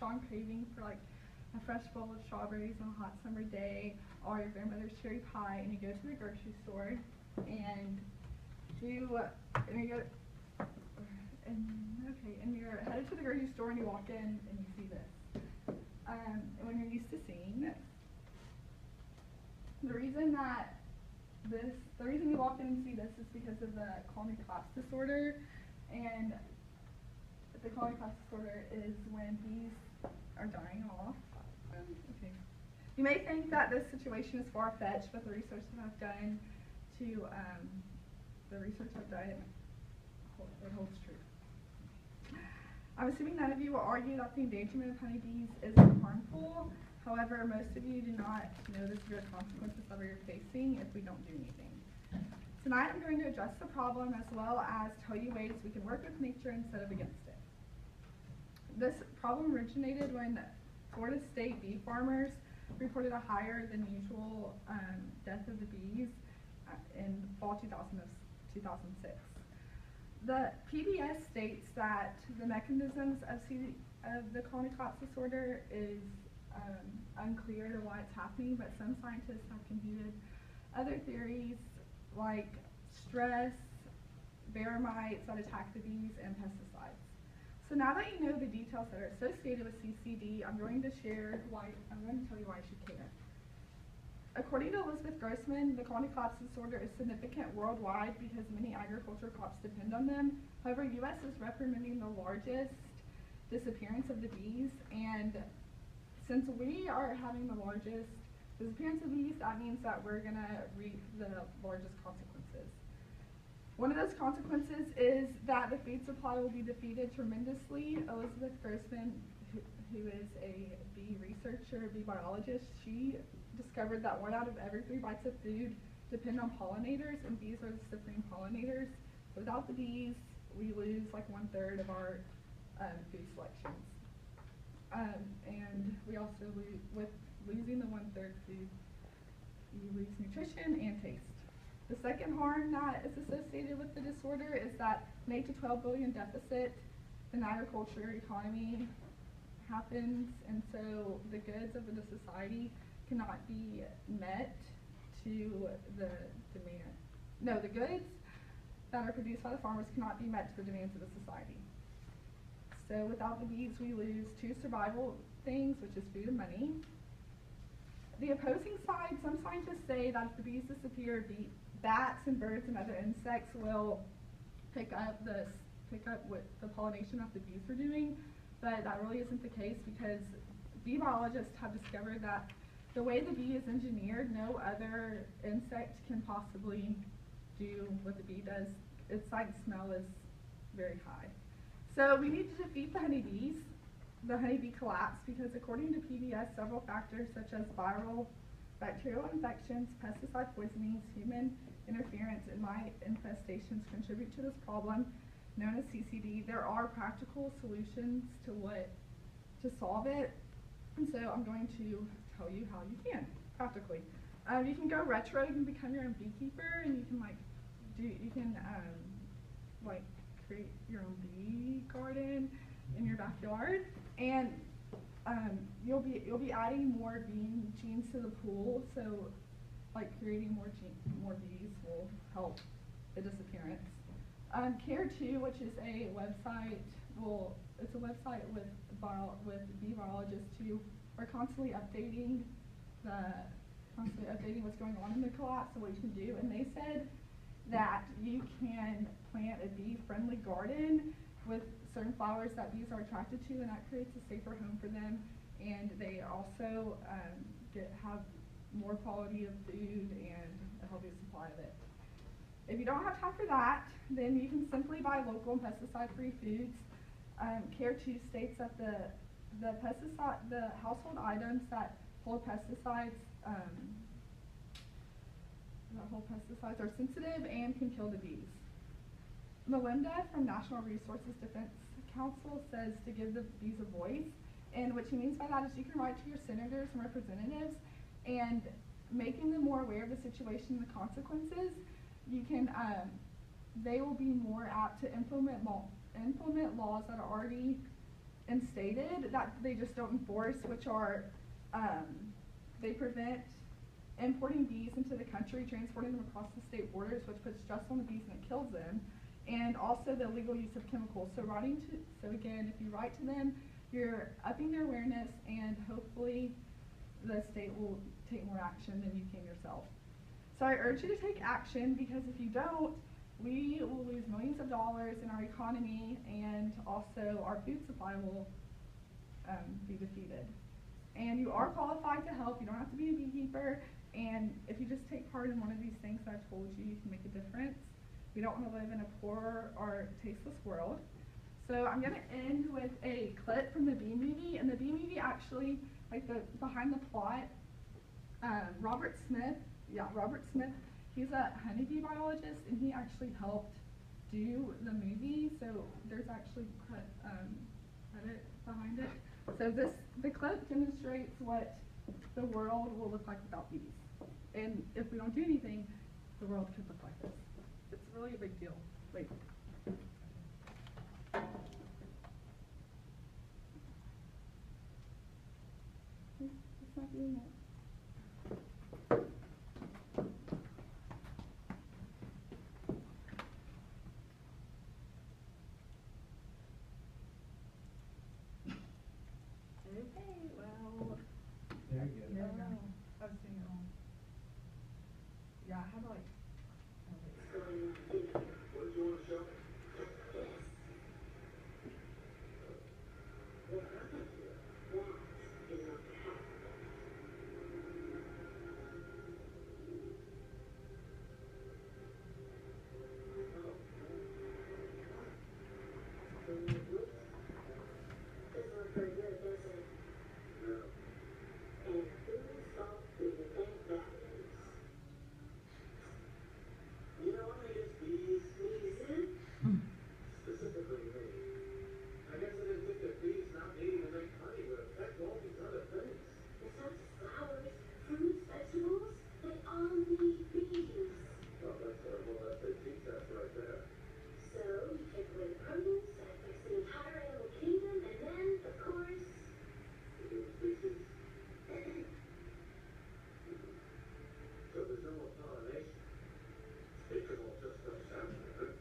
strong craving for like a fresh bowl of strawberries on a hot summer day, or your grandmother's cherry pie, and you go to the grocery store and you go and you're headed to the grocery store and you walk in and you see this. And when you're used to seeing this, the reason you walk in and see this is because of the colony collapse disorder, and the colony collapse disorder is when bees are dying off. Okay. You may think that this situation is far-fetched, but the research that I've done it holds true. I'm assuming none of you will argue that the endangerment of honeybees isn't harmful. However, most of you do not know the severe consequences that we're facing if we don't do anything. Tonight I'm going to address the problem as well as tell you ways we can work with nature instead of against it. This problem originated when Florida State bee farmers reported a higher than usual death of the bees in fall 2006. The PBS states that the mechanisms of the colony collapse disorder is unclear to why it's happening, but some scientists have computed other theories like stress, bear mites that attack the bees, and pesticides. So now that you know the details that are associated with CCD, I'm going to tell you why you should care. According to Elizabeth Grossman, the colony collapse disorder is significant worldwide because many agricultural crops depend on them. However, U.S. is recommending the largest disappearance of the bees, and since we are having the largest disappearance of bees, that means that we're going to reap the largest consequences. One of those consequences is that the food supply will be depleted tremendously. Elizabeth Grossman, who is a bee researcher, a bee biologist, she discovered that 1 out of every 3 bites of food depend on pollinators, and bees are the supreme pollinators. So without the bees, we lose like 1/3 of our food selections. And we also lose, with losing the 1/3 food, you lose nutrition and taste. The second harm that is associated with the disorder is that an 8 to 12 billion deficit in the agriculture economy happens, and so the goods of the society cannot be met to the demand. No, the goods that are produced by the farmers cannot be met to the demands of the society. So without the bees, we lose 2 survival things, which is food and money. The opposing side, some scientists say that if the bees disappear, bats and birds and other insects will pick up what the pollination that the bees are doing, but that really isn't the case because bee biologists have discovered that the way the bee is engineered, no other insect can possibly do what the bee does. Its sight and smell is very high. So we need to defeat the honeybee collapse, because according to PBS, several factors such as viral, bacterial infections, pesticide poisonings, human interference, and mite infestations contribute to this problem known as CCD. There are practical solutions to solve it, and so I'm going to tell you how you can practically. You can go retro. You can become your own beekeeper, and you can create your own bee garden in your backyard, and you'll be adding more bee genes to the pool. So, like creating more bees will help the disappearance. Care 2, which is a website, it's a website with bee biologists who are constantly updating what's going on in the collapse and what you can do. And they said that you can plant a bee-friendly garden with certain flowers that bees are attracted to, and that creates a safer home for them. And they also have more quality of food and a healthy supply of it. If you don't have time for that, then you can simply buy local and pesticide-free foods. Care 2 states that the household items that hold pesticides are sensitive and can kill the bees. Melinda from National Resources Defense Council says to give the bees a voice, and what she means by that is you can write to your senators and representatives and making them more aware of the situation and the consequences. You can, they will be more apt to implement laws that are already instated that they just don't enforce, which are, they prevent importing bees into the country, transporting them across the state borders, which puts stress on the bees and it kills them, and also the illegal use of chemicals. So again, if you write to them, you're upping their awareness, and hopefully the state will take more action than you can yourself. So I urge you to take action, because if you don't, we will lose millions of dollars in our economy, and also our food supply will be defeated. And you are qualified to help. You don't have to be a beekeeper, and if you just take part in one of these things that I've told you, you can make a difference. We don't want to live in a poor or tasteless world. So I'm going to end with a clip from the Bee Movie, and the Bee Movie actually, like behind the plot, Robert Smith, he's a honeybee biologist, and he actually helped do the movie, so there's actually credit behind it. So the clip demonstrates what the world will look like without bees. And if we don't do anything, the world could look like this. It's really a big deal. Wait. It's not doing it. Okay, well. There you go. There you go. I was doing it wrong. Yeah, how do I? What do you want to show? What happened here? That is not the hat. This looks pretty good, doesn't it? No. And whose fault do you think that is? You know, I guess bees, specifically me. I guess I didn't think that bees not needing to make honey would affect all these other things. It's not just flowers, fruits, vegetables, they all need bees. Well, that's a whole SAT test right there. So you take away the produce, that affects the entire animal kingdom, and then, of course, The human species. So there's no more pollination. It could all just go south, right?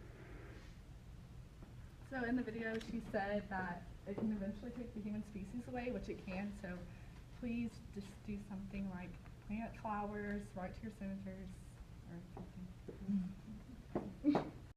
So in the video, she said that it can eventually take the human species away, which it can. So please just do something like plant flowers, write to your senators, or something.